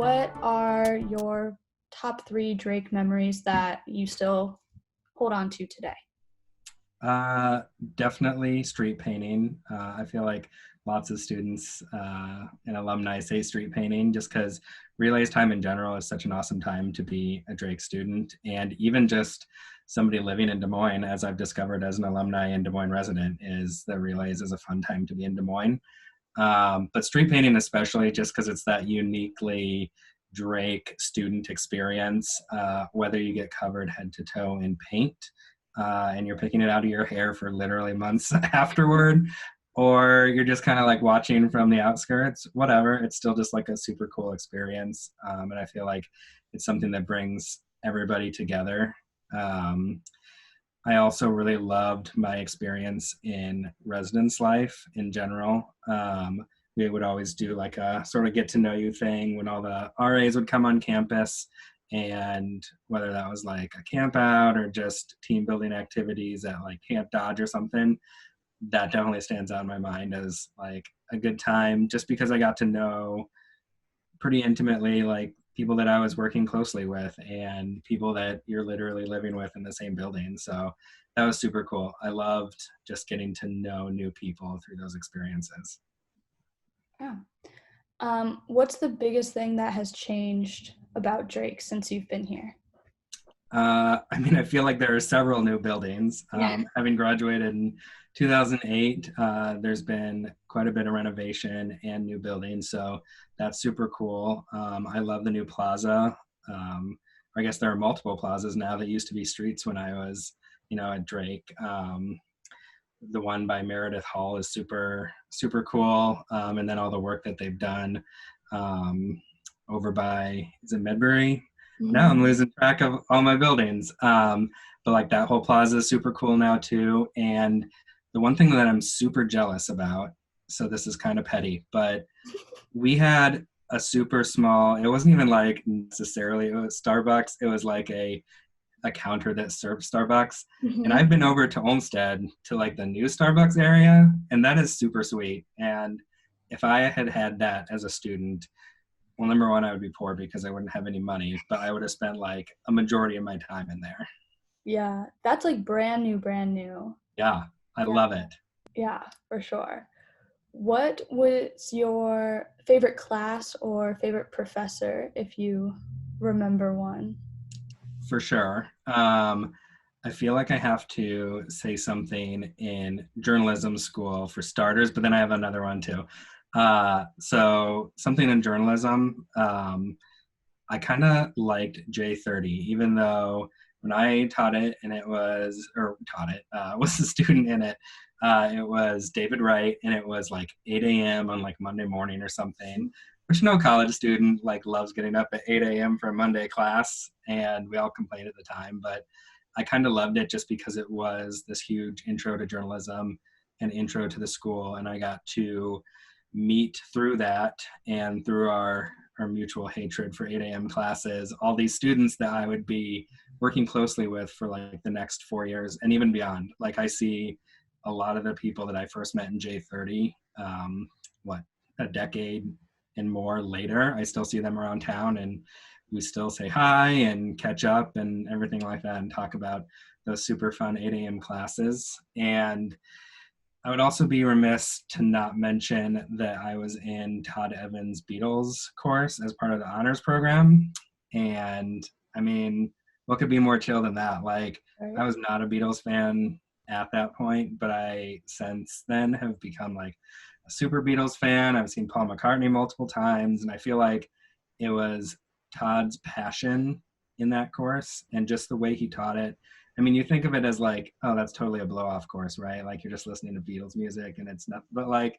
what are your top 3 Drake memories that you still hold on to today? Definitely street painting. I feel like lots of students and alumni say street painting just because relays time in general is such an awesome time to be a Drake student. And even just somebody living in Des Moines, as I've discovered as an alumni and Des Moines resident, is the relays is a fun time to be in Des Moines. But street painting especially just because it's that uniquely Drake student experience, whether you get covered head to toe in paint and you're picking it out of your hair for literally months afterward, or you're just kind of like watching from the outskirts, whatever, it's still just like a super cool experience. And I feel like it's something that brings everybody together. I also really loved my experience in residence life in general. We would always do like a sort of get to know you thing when all the RAs would come on campus, and whether that was like a camp out or just team building activities at like Camp Dodge or something, that definitely stands out in my mind as like a good time just because I got to know pretty intimately like people that I was working closely with and people that you're literally living with in the same building. So that was super cool. I loved just getting to know new people through those experiences. Yeah. What's the biggest thing that has changed about Drake since you've been here? I mean, I feel like there are several new buildings. Yeah. Having graduated in 2008, there's been quite a bit of renovation and new buildings, so that's super cool. I love the new plaza. I guess there are multiple plazas now that used to be streets when I was, at Drake. The one by Meredith Hall is super, super cool. And then all the work that they've done over by, is it Medbury? Now I'm losing track of all my buildings. But like that whole plaza is super cool now too. And the one thing that I'm super jealous about, so this is kind of petty, but we had a super small, it wasn't even like necessarily it was Starbucks. It was like a counter that served Starbucks. And I've been over to Olmsted to like the new Starbucks area, and that is super sweet. And if I had had that as a student, well, number one, I would be poor because I wouldn't have any money, but I would have spent like a majority of my time in there. Yeah, that's like brand new. Yeah, I Yeah. love it. Yeah, for sure. What was your favorite class or favorite professor, if you remember one? For sure. I feel like I have to say something in journalism school for starters, but then I have another one too. So something in journalism, I kind of liked J30, even though when I taught it and it was, or taught it, was a student in it, it was David Wright, and it was like 8 a.m. on like Monday morning or something, which no college student like loves getting up at 8 a.m. for a Monday class, and we all complained at the time, but I kind of loved it just because it was this huge intro to journalism and intro to the school, and I got to meet through that and through our mutual hatred for 8 a.m. classes, all these students that I would be working closely with for like the next 4 years and even beyond. Like I see a lot of the people that I first met in J30, a decade and more later, I still see them around town and we still say hi and catch up and everything like that and talk about those super fun 8 a.m. classes. And I would also be remiss to not mention that I was in Todd Evans' Beatles course as part of the honors program. And I mean, what could be more chill than that? Like, Right. I was not a Beatles fan at that point, but I since then have become like a super Beatles fan. I've seen Paul McCartney multiple times, and I feel like it was Todd's passion in that course and just the way he taught it. I mean, you think of it as like, oh, that's totally a blow off course, right? Like you're just listening to Beatles music and it's not, but like,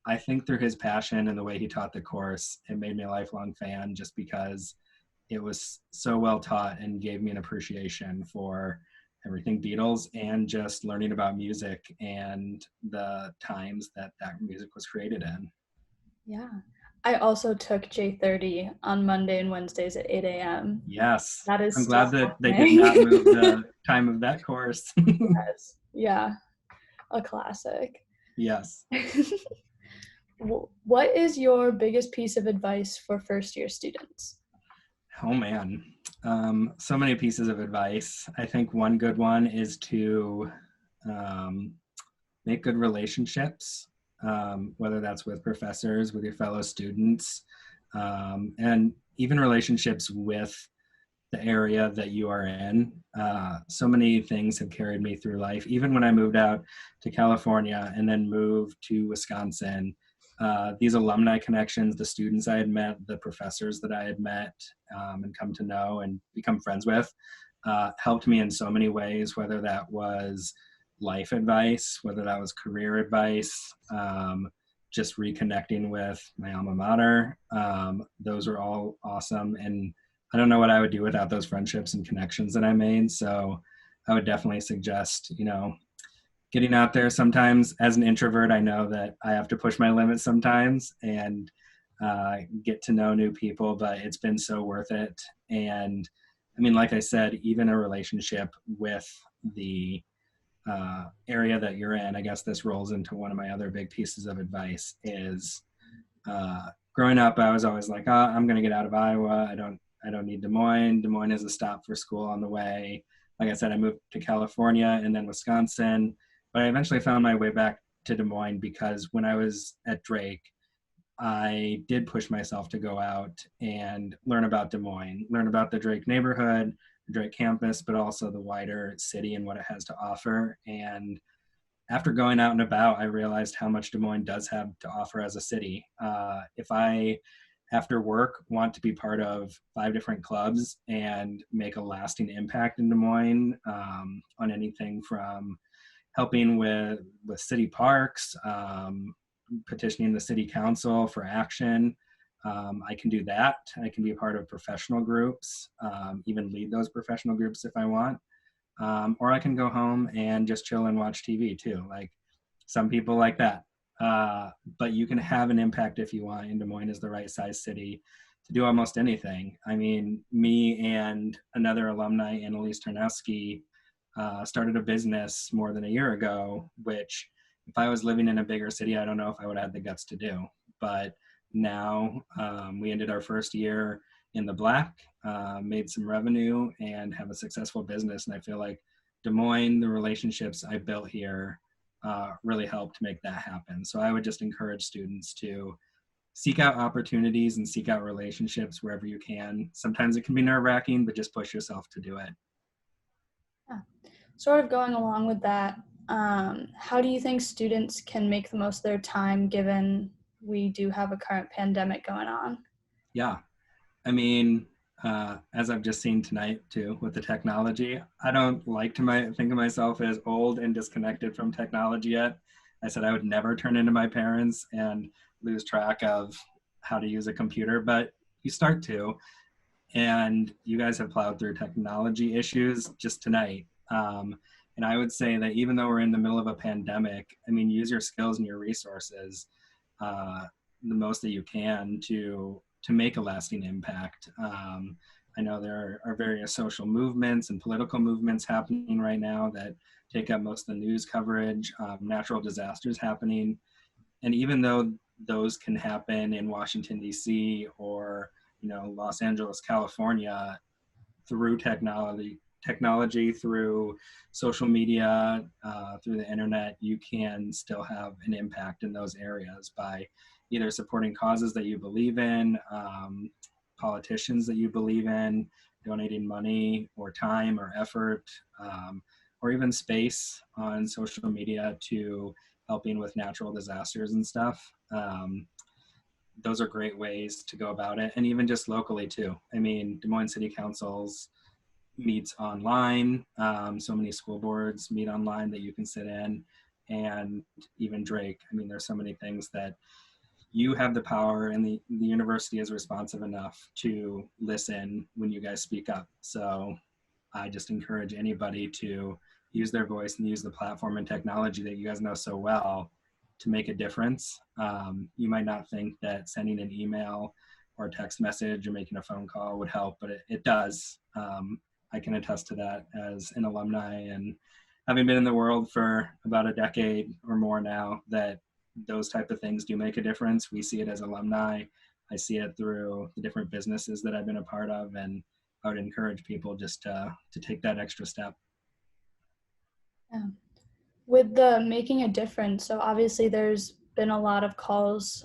I think through his passion and the way he taught the course, it made me a lifelong fan just because it was so well taught and gave me an appreciation for everything Beatles and just learning about music and the times that that music was created in. Yeah. I also took J30 on Monday and Wednesdays at 8 a.m. Yes. That is I'm still glad that they did happening. not move the time of that course. Yes. Yeah, a classic. Yes. What is your biggest piece of advice for first year students? Oh man, so many pieces of advice. I think one good one is to um, make good relationships, whether that's with professors, with your fellow students, and even relationships with the area that you are in. So many things have carried me through life. Even when I moved out to California and then moved to Wisconsin, these alumni connections, the students I had met, the professors that I had met and come to know and become friends with, helped me in so many ways, whether that was life advice, whether that was career advice, just reconnecting with my alma mater. Those are all awesome. And I don't know what I would do without those friendships and connections that I made. So I would definitely suggest, getting out there. Sometimes as an introvert, I know that I have to push my limits sometimes and get to know new people, but it's been so worth it. And I mean, like I said, even a relationship with the area that you're in, I guess this rolls into one of my other big pieces of advice is growing up, I was always like, oh, I'm going to get out of Iowa. I don't need Des Moines. Des Moines is a stop for school on the way. Like I said, I moved to California and then Wisconsin, but I eventually found my way back to Des Moines because when I was at Drake, I did push myself to go out and learn about Des Moines, learn about the Drake neighborhood, the Drake campus, but also the wider city and what it has to offer. And after going out and about, I realized how much Des Moines does have to offer as a city. If I, after work, want to be part of 5 different clubs and make a lasting impact in Des Moines on anything from helping with city parks, petitioning the city council for action. I can do that. I can be a part of professional groups, even lead those professional groups if I want. Or I can go home and just chill and watch TV too. Like some people like that. But you can have an impact if you want. And Des Moines is the right size city to do almost anything. I mean, me and another alumni, Annalise Tandeski, started a business more than a year ago, which if I was living in a bigger city, I don't know if I would have the guts to do. But now we ended our first year in the black, made some revenue, and have a successful business. And I feel like Des Moines, the relationships I built here, really helped make that happen. So I would just encourage students to seek out opportunities and seek out relationships wherever you can. Sometimes it can be nerve-wracking, but just push yourself to do it. Yeah. Sort of going along with that, how do you think students can make the most of their time given we do have a current pandemic going on? Yeah, I mean, as I've just seen tonight too with the technology, I don't like to think of myself as old and disconnected from technology yet. I said I would never turn into my parents and lose track of how to use a computer, but you start to, and you guys have plowed through technology issues just tonight. And I would say that even though we're in the middle of a pandemic, I mean, use your skills and your resources uh, the most that you can to make a lasting impact. I know there are various social movements and political movements happening right now that take up most of the news coverage, natural disasters happening. And even though those can happen in Washington, D.C. or Los Angeles, California, through technology through social media, through the internet, you can still have an impact in those areas by either supporting causes that you believe in, politicians that you believe in, donating money or time or effort, or even space on social media to helping with natural disasters and stuff. Those are great ways to go about it. And even just locally too. I mean, Des Moines City Council's meets online. So many school boards meet online that you can sit in, and even Drake. I mean, there's so many things that you have the power, and the university is responsive enough to listen when you guys speak up. So I just encourage anybody to use their voice and use the platform and technology that you guys know so well to make a difference. You might not think that sending an email or a text message or making a phone call would help, but it does. I can attest to that as an alumni and having been in the world for about a decade or more now, that those type of things do make a difference. We see it as alumni. I see it through the different businesses that I've been a part of, and I would encourage people just to take that extra step. Yeah. With the making a difference, so obviously there's been a lot of calls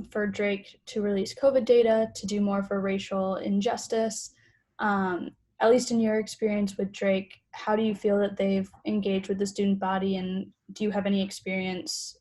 for Drake to release COVID data, to do more for racial injustice. Um, at least in your experience with Drake, how do you feel that they've engaged with the student body, and do you have any experience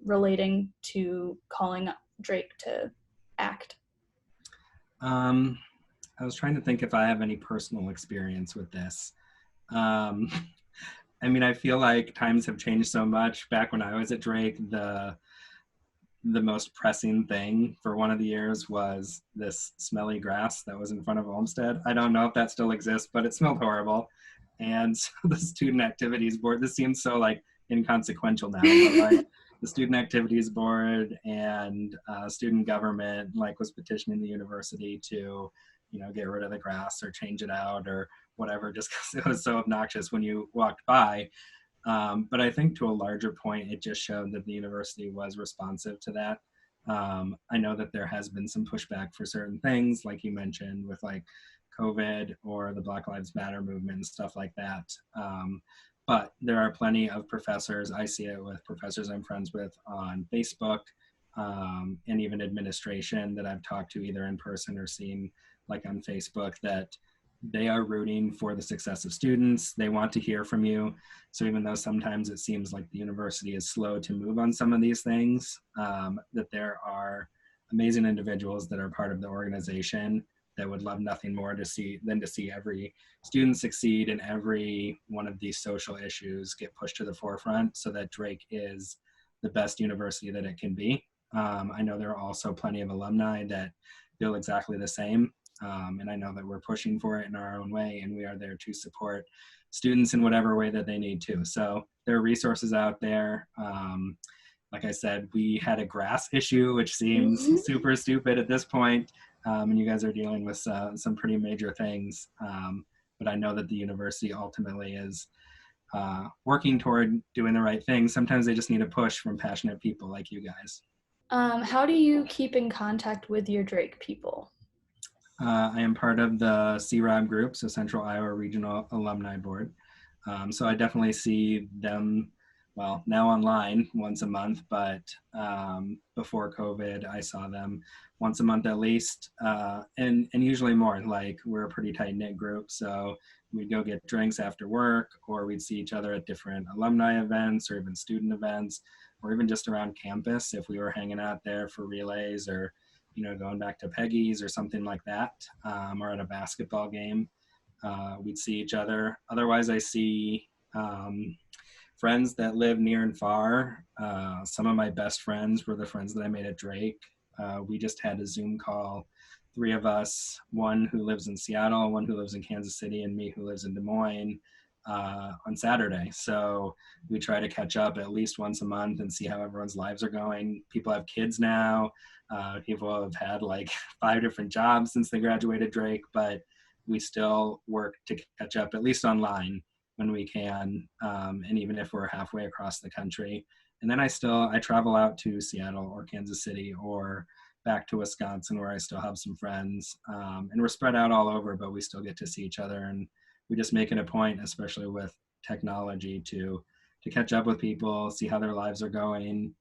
relating to calling Drake to act? Um, I was trying to think if I have any personal experience with this. Um, I mean, I feel like times have changed so much. Back when I was at Drake, the most pressing thing for one of the years was this smelly grass that was in front of Olmsted. I don't know if that still exists, but it smelled horrible. And so the student activities board, this seems so like inconsequential now, but like the student activities board and student government like was petitioning the university to, get rid of the grass or change it out or whatever, just because it was so obnoxious when you walked by. But I think to a larger point, it just showed that the university was responsive to that. I know that there has been some pushback for certain things, like you mentioned, with like COVID or the Black Lives Matter movement and stuff like that. But there are plenty of professors, I see it with professors I'm friends with on Facebook, and even administration that I've talked to either in person or seen like on Facebook, that they are rooting for the success of students. They want to hear from you. So even though sometimes it seems like the university is slow to move on some of these things, that there are amazing individuals that are part of the organization that would love nothing more than to see every student succeed and every one of these social issues get pushed to the forefront so that Drake is the best university that it can be. I know there are also plenty of alumni that feel exactly the same. And I know that we're pushing for it in our own way, and we are there to support students in whatever way that they need to. So there are resources out there. Like I said, we had a grass issue, which seems super stupid at this point, and you guys are dealing with some pretty major things. But I know that the university ultimately is working toward doing the right thing. Sometimes they just need a push from passionate people like you guys. How do you keep in contact with your Drake people? I am part of the CRAB group, so Central Iowa Regional Alumni Board. So I definitely see them, well, now online once a month, but before COVID, I saw them once a month at least, and usually more. Like, we're a pretty tight knit group, so we'd go get drinks after work, or we'd see each other at different alumni events or even student events, or even just around campus if we were hanging out there for relays or going back to Peggy's or something like that, or at a basketball game. We'd see each other. Otherwise, I see friends that live near and far. Some of my best friends were the friends that I made at Drake. We just had a Zoom call, three of us, one who lives in Seattle, one who lives in Kansas City, and me who lives in Des Moines, on Saturday. So we try to catch up at least once a month and see how everyone's lives are going. People have kids now. People have had like 5 different jobs since they graduated Drake, but we still work to catch up, at least online when we can, and even if we're halfway across the country. And then I travel out to Seattle or Kansas City or back to Wisconsin, where I still have some friends, and we're spread out all over, but we still get to see each other. And we just make it a point, especially with technology, to catch up with people, see how their lives are going,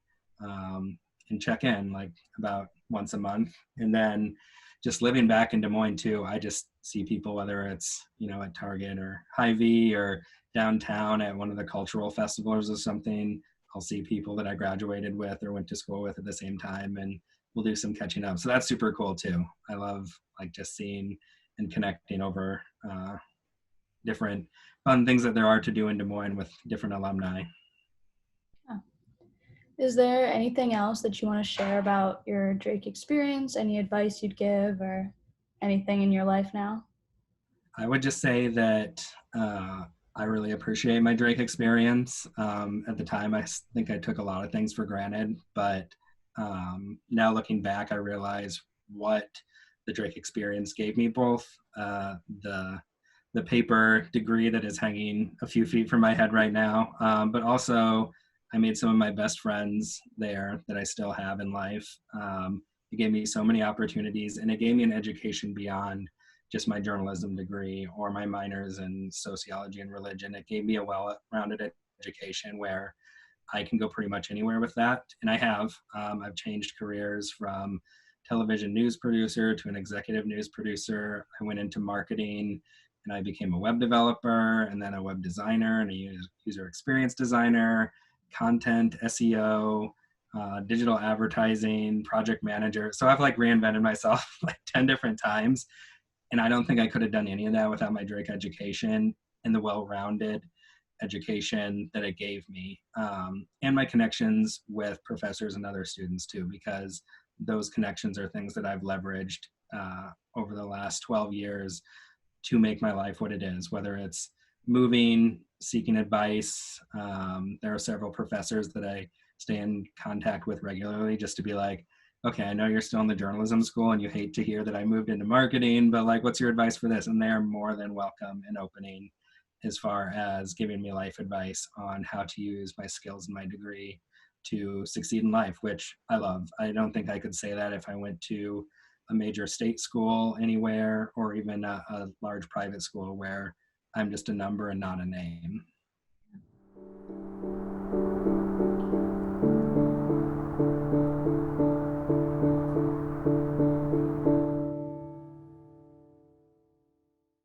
and check in like about once a month. And then just living back in Des Moines too, I just see people, whether it's at Target or Hy-Vee or downtown at one of the cultural festivals or something. I'll see people that I graduated with or went to school with at the same time, and we'll do some catching up. So that's super cool too. I love like just seeing and connecting over different fun things that there are to do in Des Moines with different alumni. Is there anything else that you want to share about your Drake experience? Any advice you'd give, or anything in your life now? I would just say that I really appreciate my Drake experience. At the time, I think I took a lot of things for granted, but now looking back, I realize what the Drake experience gave me, both the paper degree that is hanging a few feet from my head right now, but also I made some of my best friends there that I still have in life. It gave me so many opportunities, and it gave me an education beyond just my journalism degree or my minors in sociology and religion. It gave me a well-rounded education where I can go pretty much anywhere with that. And I have. I've changed careers from television news producer to an executive news producer. I went into marketing and I became a web developer and then a web designer and a user experience designer, content, SEO, digital advertising, project manager. So I've like reinvented myself like 10 different times. And I don't think I could have done any of that without my Drake education and the well-rounded education that it gave me, and my connections with professors and other students too, because those connections are things that I've leveraged over the last 12 years to make my life what it is, whether it's moving, seeking advice. There are several professors that I stay in contact with regularly just to be like, okay, I know you're still in the journalism school and you hate to hear that I moved into marketing, but like, what's your advice for this? And they're more than welcome and opening as far as giving me life advice on how to use my skills and my degree to succeed in life, which I love. I don't think I could say that if I went to a major state school anywhere or even a large private school where I'm just a number and not a name.